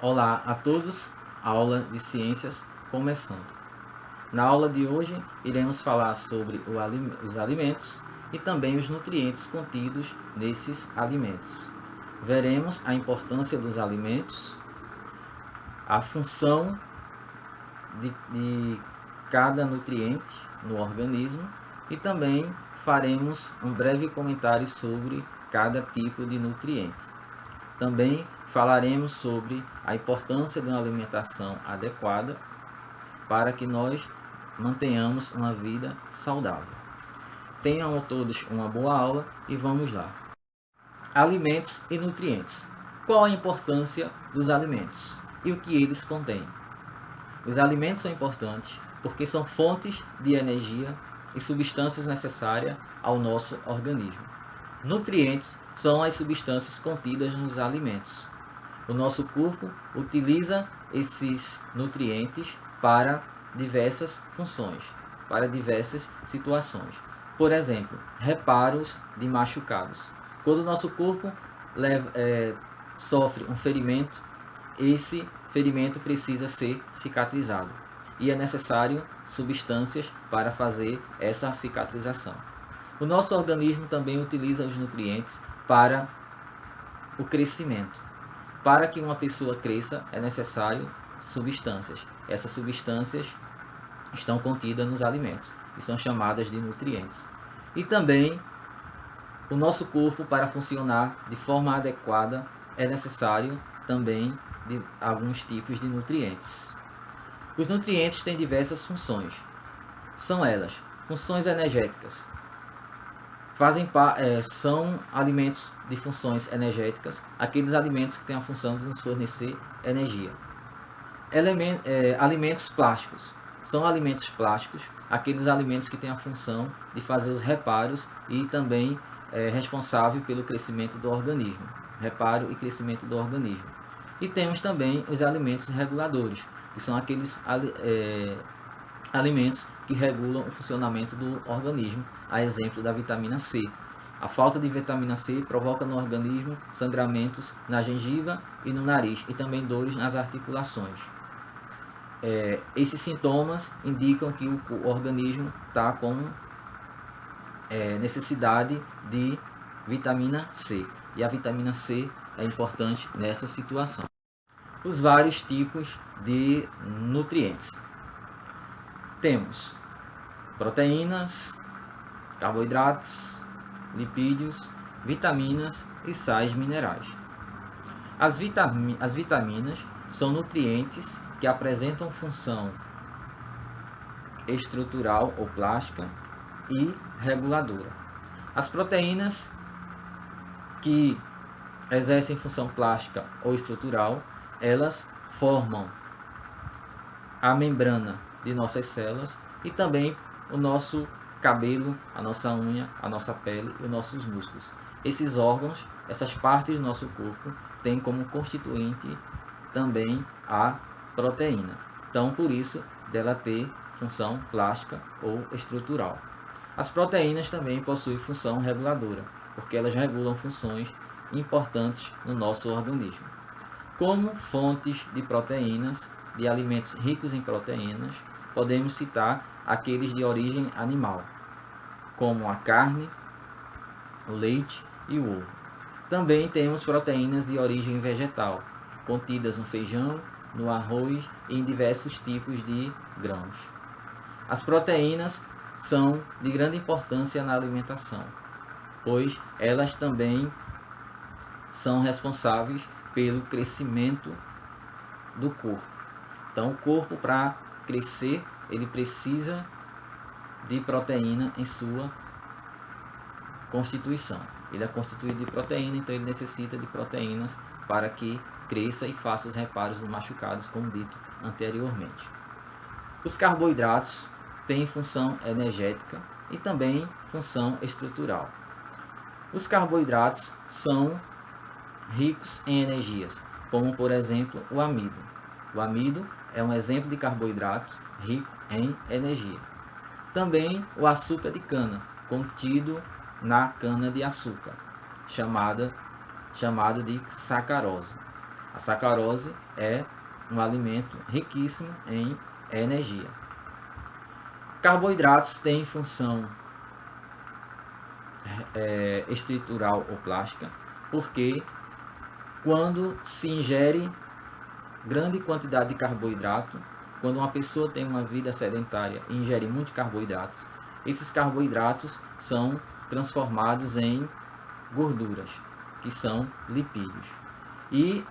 Olá a todos, aula de ciências começando. Na aula de hoje iremos falar sobre os alimentos e também os nutrientes contidos nesses alimentos. Veremos a importância dos alimentos, a função de cada nutriente no organismo e também faremos um breve comentário sobre cada tipo de nutriente. Também falaremos sobre a importância de uma alimentação adequada para que nós mantenhamos uma vida saudável. Tenham todos uma boa aula e vamos lá. Alimentos e nutrientes. Qual a importância dos alimentos e o que eles contêm? Os alimentos são importantes porque são fontes de energia e substâncias necessárias ao nosso organismo. Nutrientes são as substâncias contidas nos alimentos. O nosso corpo utiliza esses nutrientes para diversas funções, para diversas situações. Por exemplo, reparos de machucados. Quando o nosso corpo sofre um ferimento, esse ferimento precisa ser cicatrizado e é necessário substâncias para fazer essa cicatrização. O nosso organismo também utiliza os nutrientes para o crescimento. Para que uma pessoa cresça, é necessário substâncias. Essas substâncias estão contidas nos alimentos e são chamadas de nutrientes. E também, o nosso corpo, para funcionar de forma adequada, é necessário também de alguns tipos de nutrientes. Os nutrientes têm diversas funções. São elas: funções energéticas. São alimentos de funções energéticas, aqueles alimentos que têm a função de nos fornecer energia. Alimentos plásticos. São alimentos plásticos, aqueles alimentos que têm a função de fazer os reparos e também responsável pelo crescimento do organismo. Reparo e crescimento do organismo. E temos também os alimentos reguladores, que são aqueles alimentos que regulam o funcionamento do organismo, a exemplo da vitamina C. A falta de vitamina C provoca no organismo sangramentos na gengiva e no nariz e também dores nas articulações. Esses sintomas indicam que o organismo está com necessidade de vitamina C. E a vitamina C é importante nessa situação. Os vários tipos de nutrientes. Temos proteínas, carboidratos, lipídios, vitaminas e sais minerais. As vitaminas são nutrientes que apresentam função estrutural ou plástica e reguladora. As proteínas, que exercem função plástica ou estrutural, elas formam a membrana de nossas células e também o nosso cabelo, a nossa unha, a nossa pele e os nossos músculos. Esses órgãos, essas partes do nosso corpo, têm como constituinte também a proteína. Então, por isso, dela ter função plástica ou estrutural. As proteínas também possuem função reguladora, porque elas regulam funções importantes no nosso organismo. Como fontes de proteínas, de alimentos ricos em proteínas, podemos citar aqueles de origem animal, como a carne, o leite e o ovo. Também temos proteínas de origem vegetal, contidas no feijão, no arroz e em diversos tipos de grãos. As proteínas são de grande importância na alimentação, pois elas também são responsáveis pelo crescimento do corpo. Então, o corpo, para crescer, ele precisa de proteína em sua constituição. Ele é constituído de proteína, então ele necessita de proteínas para que cresça e faça os reparos dos machucados, como dito anteriormente. Os carboidratos têm função energética e também função estrutural. Os carboidratos são ricos em energias, como por exemplo o amido. O amido é um exemplo de carboidrato rico em energia. Também o açúcar de cana, contido na cana de açúcar, chamado de sacarose. A sacarose é um alimento riquíssimo em energia. Carboidratos têm função estrutural ou plástica, porque quando se ingere grande quantidade de carboidrato, quando uma pessoa tem uma vida sedentária e ingere muitos carboidratos, esses carboidratos são transformados em gorduras, que são lipídios. E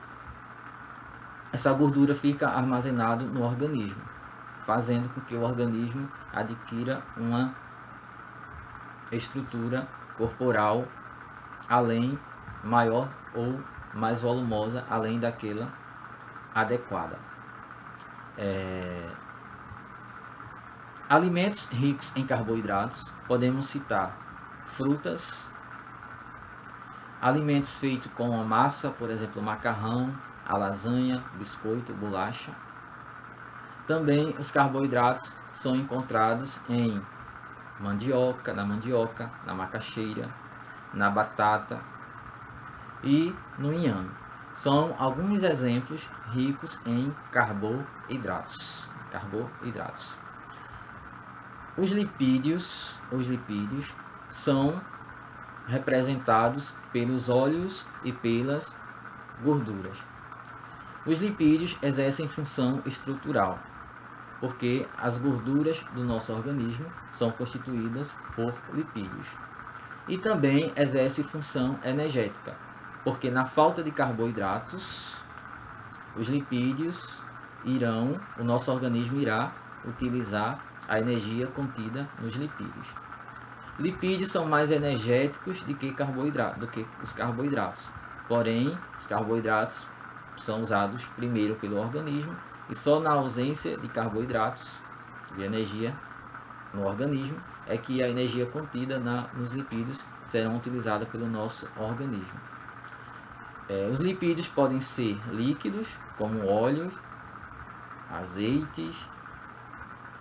essa gordura fica armazenada no organismo, fazendo com que o organismo adquira uma estrutura corporal maior ou mais volumosa, além daquela adequada. Alimentos ricos em carboidratos, podemos citar frutas, alimentos feitos com a massa, por exemplo, macarrão, a lasanha, biscoito, bolacha. Também os carboidratos são encontrados em mandioca, na macaxeira, na batata e no inhame. São alguns exemplos ricos em carboidratos. Os lipídios são representados pelos óleos e pelas gorduras. Os lipídios exercem função estrutural, porque as gorduras do nosso organismo são constituídas por lipídios. E também exerce função energética, porque na falta de carboidratos, os lipídios o nosso organismo irá utilizar a energia contida nos lipídios. Lipídios são mais energéticos do que os carboidratos. Porém, os carboidratos são usados primeiro pelo organismo e só na ausência de carboidratos, de energia no organismo, é que a energia contida nos lipídios serão utilizada pelo nosso organismo. Os lipídios podem ser líquidos, como óleos, azeites,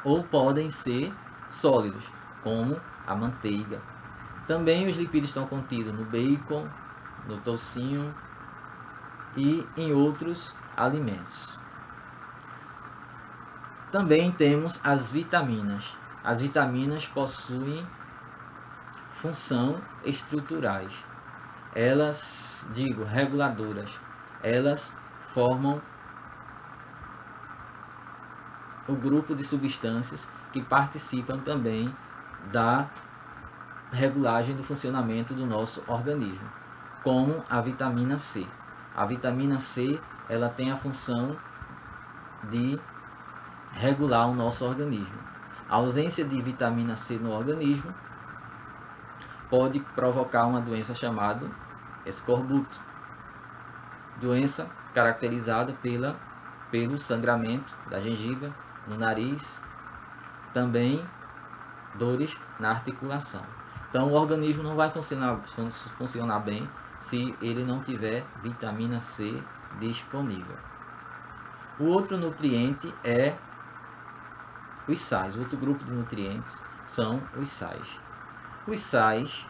ou podem ser sólidos, como a manteiga. Também os lipídios estão contidos no bacon, no toucinho e em outros alimentos. Também temos as vitaminas. As vitaminas possuem função estruturais. Elas, reguladoras. Elas formam o grupo de substâncias que participam também da regulagem do funcionamento do nosso organismo, como a vitamina C. A vitamina C, ela tem a função de regular o nosso organismo. A ausência de vitamina C no organismo pode provocar uma doença chamada escorbuto, doença caracterizada pelo sangramento da gengiva, no nariz, também dores na articulação. Então o organismo não vai funcionar bem se ele não tiver vitamina C disponível. O outro nutriente é os sais. O outro grupo de nutrientes são os sais. Os sais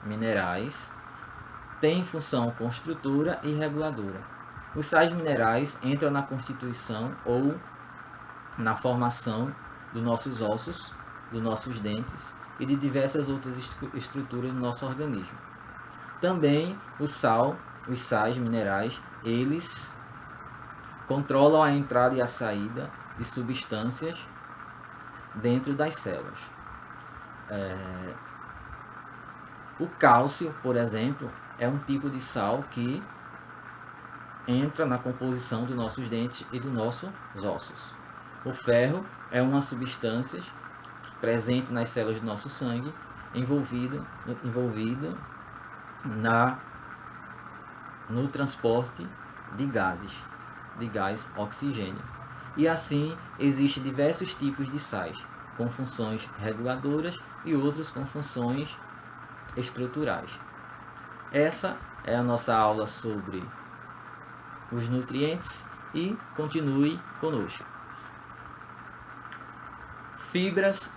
minerais têm função construtora e reguladora. Os sais minerais entram na constituição ou na formação dos nossos ossos, dos nossos dentes e de diversas outras estruturas do nosso organismo. Também os sais minerais, eles controlam a entrada e a saída de substâncias dentro das células. O cálcio, por exemplo, é um tipo de sal que entra na composição dos nossos dentes e dos nossos ossos. O ferro é uma substância presente nas células do nosso sangue, envolvido no transporte de gás oxigênio. E assim, existem diversos tipos de sais, com funções reguladoras e outros com funções estruturais. Essa é a nossa aula sobre os nutrientes e continue conosco. Fibras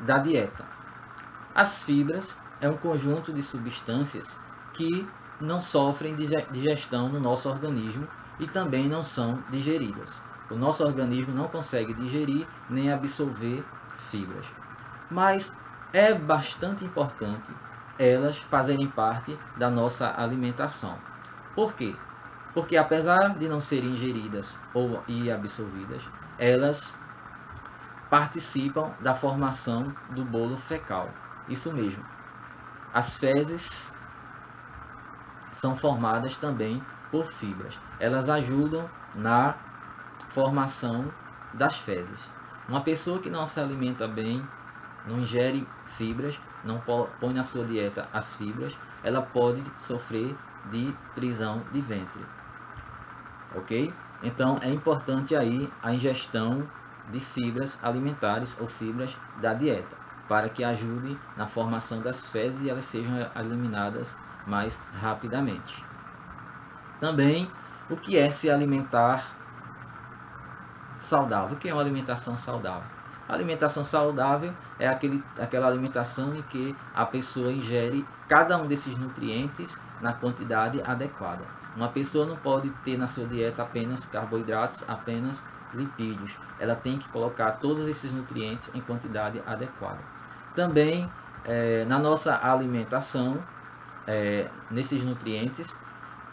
da dieta. As fibras é um conjunto de substâncias que não sofrem digestão no nosso organismo e também não são digeridas. O nosso organismo não consegue digerir nem absorver fibras. Mas é bastante importante elas fazerem parte da nossa alimentação. Por quê? Porque apesar de não serem ingeridas e absorvidas, elas participam da formação do bolo fecal. Isso mesmo. As fezes são formadas também por fibras. Elas ajudam na formação das fezes. Uma pessoa que não se alimenta bem, não ingere fibras, não põe na sua dieta as fibras, ela pode sofrer de prisão de ventre. Ok? Então é importante aí a ingestão de fibras alimentares ou fibras da dieta, para que ajude na formação das fezes e elas sejam eliminadas mais rapidamente. Também, o que é se alimentar saudável? O que é uma alimentação saudável? A alimentação saudável é aquela alimentação em que a pessoa ingere cada um desses nutrientes na quantidade adequada. Uma pessoa não pode ter na sua dieta apenas carboidratos, apenas lipídios. Ela tem que colocar todos esses nutrientes em quantidade adequada. Também, na nossa alimentação, nesses nutrientes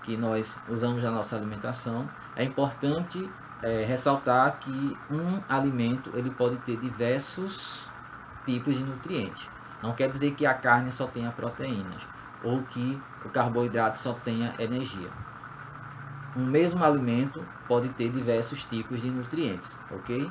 que nós usamos na nossa alimentação, é importante ressaltar que um alimento ele pode ter diversos tipos de nutrientes. Não quer dizer que a carne só tenha proteínas ou que o carboidrato só tenha energia. Um mesmo alimento pode ter diversos tipos de nutrientes, ok?